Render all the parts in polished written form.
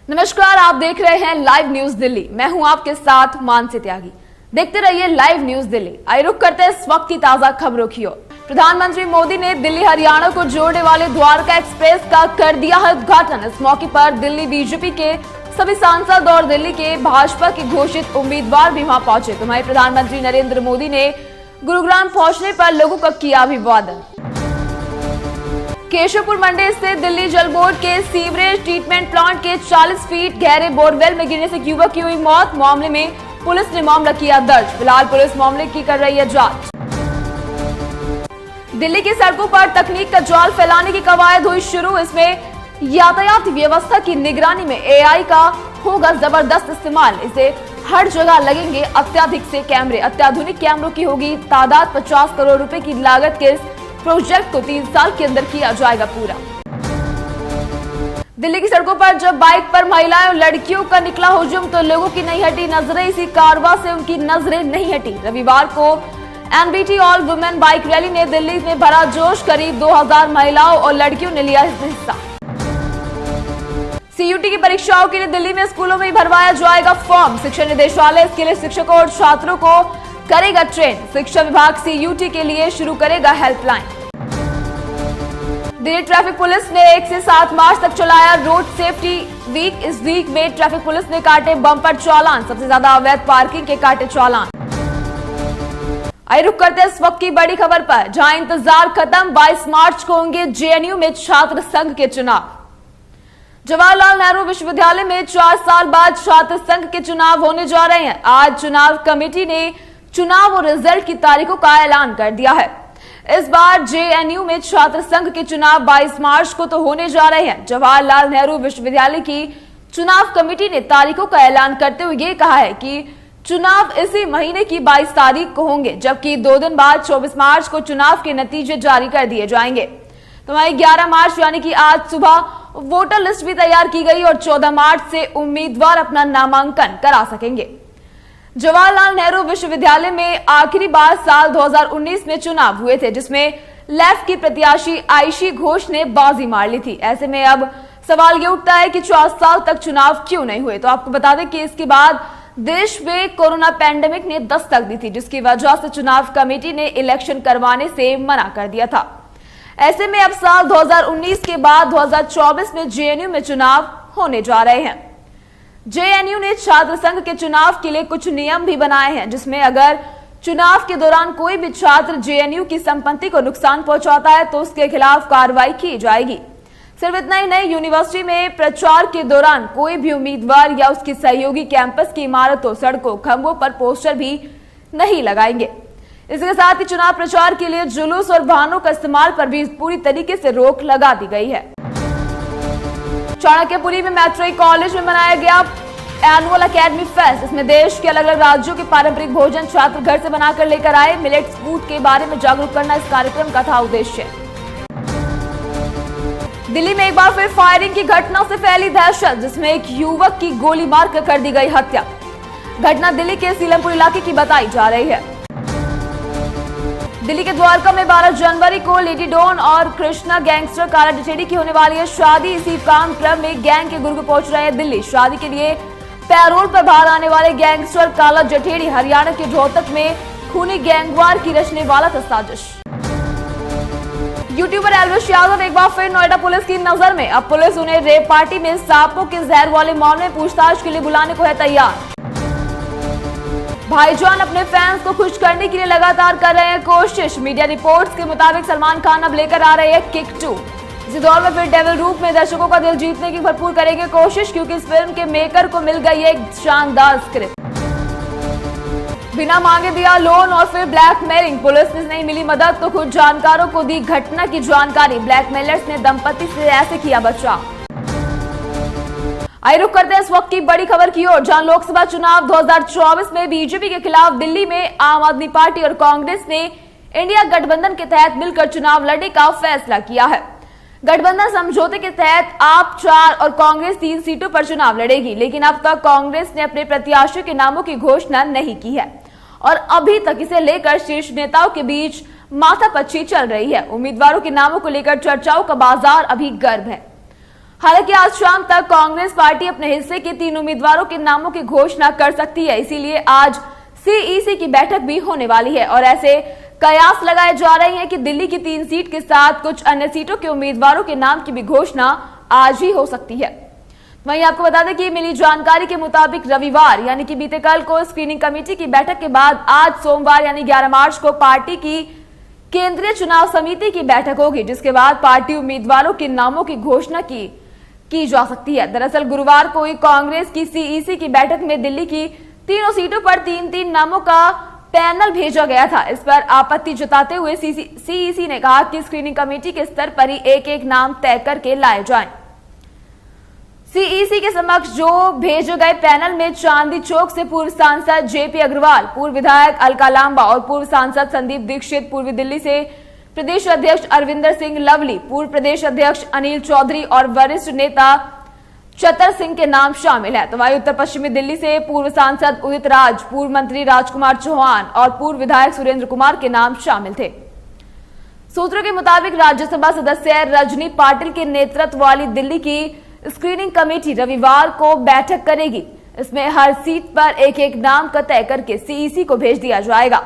नमस्कार, आप देख रहे हैं लाइव न्यूज दिल्ली। मैं हूं आपके साथ मानसी त्यागी। देखते रहिए लाइव न्यूज दिल्ली। आइए रुक करते हैं इस वक्त की ताजा खबरों की ओर। प्रधानमंत्री मोदी ने दिल्ली हरियाणा को जोड़ने वाले द्वारका एक्सप्रेस का कर दिया है उद्घाटन। इस मौके पर दिल्ली बीजेपी के सभी सांसद और दिल्ली के भाजपा के घोषित उम्मीदवार भी वहां पहुंचे। तो वहीं प्रधानमंत्री नरेंद्र मोदी ने गुरुग्राम पहुंचने पर लोगों का किया अभिवादन। केशवपुर मंडी स्थित दिल्ली जल बोर्ड के सीवरेज ट्रीटमेंट प्लांट के 40 फीट गहरे बोरवेल में गिरने से युवक की हुई मौत। मामले में पुलिस ने मामला किया दर्ज। फिलहाल पुलिस मामले की कर रही है जांच। दिल्ली की सड़कों पर तकनीक का जाल फैलाने की कवायद हुई शुरू। इसमें यातायात व्यवस्था की निगरानी में एआई का होगा जबरदस्त इस्तेमाल। इसे हर जगह लगेंगे अत्याधिक से कैमरे। अत्याधुनिक कैमरों की होगी तादाद। 50 करोड़ रुपए की लागत के इस प्रोजेक्ट को 3 साल के अंदर किया जाएगा पूरा। दिल्ली की सड़कों पर जब बाइक पर महिलाएं और लड़कियों का निकला हुजूम तो लोगों की नहीं हटी नजरें। इसी कारवां से उनकी नजरें नहीं हटी। रविवार को NBT all women bike rally ने दिल्ली में भरा जोश। करीब 2000 महिलाओं और लड़कियों ने लिया इसमें हिस्सा। सीयूटी की परीक्षाओं के लिए दिल्ली में स्कूलों में भरवाया जाएगा फॉर्म। शिक्षा निदेशालय इसके लिए शिक्षकों और छात्रों को करेगा ट्रेन। शिक्षा विभाग सीयूटी के लिए शुरू करेगा हेल्पलाइन। दिल्ली ट्रैफिक पुलिस ने 1 से 7 मार्च तक चलाया रोड सेफ्टी वीक। इस वीक में ट्रैफिक पुलिस ने काटे बम्पर चालान। सबसे ज्यादा अवैध पार्किंग के काटे चालान। आइए रुक करते हैं इस वक्त की बड़ी खबर पर, जहां इंतजार खत्म। 22 मार्च को होंगे जेएनयू में छात्र संघ के चुनाव। जवाहरलाल नेहरू विश्वविद्यालय में 4 साल बाद छात्र संघ के चुनाव होने जा रहे हैं। आज चुनाव कमेटी ने चुनाव और रिजल्ट की तारीखों का ऐलान कर दिया है। इस बार जेएनयू में छात्र संघ के चुनाव 22 मार्च को तो होने जा रहे हैं। जवाहरलाल नेहरू विश्वविद्यालय की चुनाव कमेटी ने तारीखों का ऐलान करते हुए ये कहा है कि चुनाव इसी महीने की 22 तारीख को होंगे, जबकि 2 दिन बाद 24 मार्च को चुनाव के नतीजे जारी कर दिए जाएंगे। तो वहीं 11 मार्च यानी कि आज सुबह वोटर लिस्ट भी तैयार की गई और 14 मार्च से उम्मीदवार अपना नामांकन करा सकेंगे। जवाहरलाल नेहरू विश्वविद्यालय में आखिरी बार साल 2019 में चुनाव हुए थे, जिसमें लेफ्ट की प्रत्याशी आयशी घोष ने बाजी मार ली थी। ऐसे में अब सवाल ये उठता है कि 4 साल तक चुनाव क्यों नहीं हुए। तो आपको बता दें कि इसके बाद देश में कोरोना पैंडेमिक ने दस्तक दी थी, जिसकी वजह से चुनाव कमेटी ने इलेक्शन करवाने से मना कर दिया था। ऐसे में अब साल 2019 के बाद 2024 में जेएनयू में चुनाव होने जा रहे हैं। जेएनयू ने छात्र संघ के चुनाव के लिए कुछ नियम भी बनाए हैं, जिसमें अगर चुनाव के दौरान कोई भी छात्र जेएनयू की संपत्ति को नुकसान पहुंचाता है तो उसके खिलाफ कार्रवाई की जाएगी। सिर्फ इतना ही नहीं, यूनिवर्सिटी में प्रचार के दौरान कोई भी उम्मीदवार या उसकी सहयोगी कैंपस की इमारतों, सड़कों, खंभों पर पोस्टर भी नहीं लगाएंगे। इसके साथ ही चुनाव प्रचार के लिए जुलूस और वाहनों का इस्तेमाल पर भी पूरी तरीके से रोक लगा दी गई है। चाणक्यपुरी में मैत्रेय कॉलेज में मनाया गया एनुअल एकेडमी फेस्ट। इसमें देश के अलग अलग राज्यों के पारंपरिक भोजन छात्र घर से बनाकर लेकर आए। मिलेट्स फूड के बारे में जागरूक करना इस कार्यक्रम का था उद्देश्य। दिल्ली में एक बार फिर फायरिंग की घटना से फैली दहशत, जिसमें एक युवक की गोली मारकर कर दी गई हत्या। घटना दिल्ली के सीलमपुर इलाके की बताई जा रही है। दिल्ली के द्वारका में 12 जनवरी को लेडी डॉन और कृष्णा गैंगस्टर काला जठेड़ी की होने वाली है शादी। इसी काम क्रम में गैंग के गुर्गो पहुंच रहे हैं दिल्ली। शादी के लिए पैरोल पर बाहर आने वाले गैंगस्टर काला जठेड़ी हरियाणा के रोहतक में खूनी गैंगवार की रचने वाला था साजिश। यूट्यूबर एल्विश यादव एक बार फिर नोएडा पुलिस की नजर में। अब पुलिस उन्हें रेप पार्टी में सांपों के जहर वाले मामले में पूछताछ के लिए बुलाने को है तैयार। भाईजान अपने फैंस को खुश करने के लिए लगातार कर रहे हैं कोशिश। मीडिया रिपोर्ट्स के मुताबिक सलमान खान अब लेकर आ रहे हैं किक 2। इसी दौर में फिर डेविल रूप में दर्शकों का दिल जीतने की भरपूर करेंगे कोशिश, क्योंकि इस फिल्म के मेकर को मिल गई है एक शानदार स्क्रिप्ट। बिना मांगे दिया लोन और फिर ब्लैकमेलिंग। पुलिस से नहीं मिली मदद तो खुद जानकारों को दी घटना की जानकारी। ब्लैकमेलर्स ने दंपति से ऐसे किया बचाव। आइए रुक करते हैं इस वक्त की बड़ी खबर की ओर, जहां लोकसभा चुनाव 2024 में बीजेपी के खिलाफ दिल्ली में आम आदमी पार्टी और कांग्रेस ने इंडिया गठबंधन के तहत मिलकर चुनाव लड़ने का फैसला किया है। गठबंधन समझौते के तहत आप 4 और कांग्रेस 3 सीटों पर चुनाव लड़ेगी, लेकिन अब तक कांग्रेस ने अपने प्रत्याशियों के नामों की घोषणा नहीं की है और अभी तक इसे लेकर शीर्ष नेताओं के बीच माथापच्ची चल रही है। उम्मीदवारों के नामों को लेकर चर्चाओं का बाजार अभी गर्म है। हालांकि आज शाम तक कांग्रेस पार्टी अपने हिस्से के 3 उम्मीदवारों के नामों की घोषणा कर सकती है, इसीलिए आज सीईसी की बैठक भी होने वाली है और ऐसे कयास लगाए जा रहे हैं कि दिल्ली की 3 सीट के साथ कुछ अन्य सीटों के उम्मीदवारों के नाम की भी घोषणा आज ही हो सकती है। वहीं आपको बता दें कि मिली जानकारी के मुताबिक रविवार यानी कि बीते कल को स्क्रीनिंग कमेटी की बैठक के बाद आज सोमवार यानी 11 मार्च को पार्टी की केंद्रीय चुनाव समिति की बैठक होगी, जिसके बाद पार्टी उम्मीदवारों के नामों की घोषणा की जा सकती है। दरअसल गुरुवार को ही कांग्रेस की सीईसी की बैठक में दिल्ली की तीनों सीटों पर 3-3 नामों का पैनल भेजा गया था। इस पर आपत्ति जताते हुए सीईसी ने कहा कि स्क्रीनिंग कमेटी के स्तर पर ही एक-एक नाम तय करके लाए जाएं। सीईसी के समक्ष जो भेजे गए पैनल में चांदनी चौक से पूर्व सांसद जेपी अग्रवाल, पूर्व विधायक अलका लांबा और पूर्व सांसद संदीप दीक्षित, पूर्व दिल्ली से प्रदेश अध्यक्ष अरविंदर सिंह लवली, पूर्व प्रदेश अध्यक्ष अनिल चौधरी और वरिष्ठ नेता चतर सिंह के नाम शामिल है। तो वहीं उत्तर पश्चिमी दिल्ली से पूर्व सांसद उदित राज, पूर्व मंत्री राजकुमार चौहान और पूर्व विधायक सुरेंद्र कुमार के नाम शामिल थे। सूत्रों के मुताबिक राज्यसभा सदस्य रजनी पाटिल के नेतृत्व वाली दिल्ली की स्क्रीनिंग कमेटी रविवार को बैठक करेगी। इसमें हर सीट पर एक-एक नाम का तय करके सीईसी को भेज दिया जाएगा,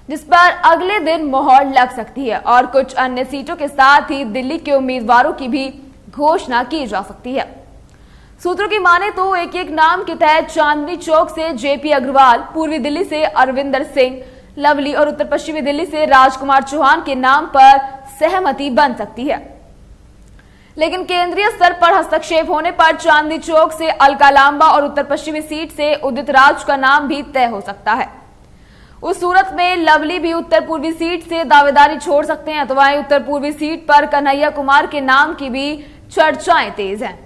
जिस पर अगले दिन मोहर लग सकती है और कुछ अन्य सीटों के साथ ही दिल्ली के उम्मीदवारों की भी घोषणा की जा सकती है। सूत्रों की माने तो एक-एक नाम के तहत चांदनी चौक से जेपी अग्रवाल, पूर्वी दिल्ली से अरविंदर सिंह लवली और उत्तर पश्चिमी दिल्ली से राजकुमार चौहान के नाम पर सहमति बन सकती है। लेकिन केंद्रीय स्तर पर हस्तक्षेप होने पर चांदनी चौक से अलका लांबा और उत्तर पश्चिमी सीट से उदित राज का नाम भी तय हो सकता है। उस सूरत में लवली भी उत्तर पूर्वी सीट से दावेदारी छोड़ सकते हैं। तो वहीं उत्तर पूर्वी सीट पर कन्हैया कुमार के नाम की भी चर्चाएं तेज हैं।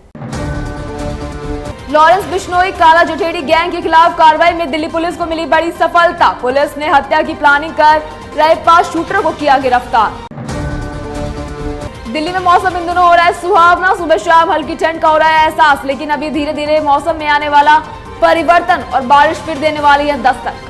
लॉरेंस बिश्नोई काला जठेड़ी गैंग के खिलाफ कार्रवाई में दिल्ली पुलिस को मिली बड़ी सफलता। पुलिस ने हत्या की प्लानिंग कर रहे 5 शूटर को किया गिरफ्तार। दिल्ली में मौसम इन दिनों हो रहा है सुहावना, सुबह शाम हल्की ठंड का हो रहा है एहसास, लेकिन अभी धीरे धीरे मौसम में आने वाला परिवर्तन और बारिश फिर देने वाली है दस्तक।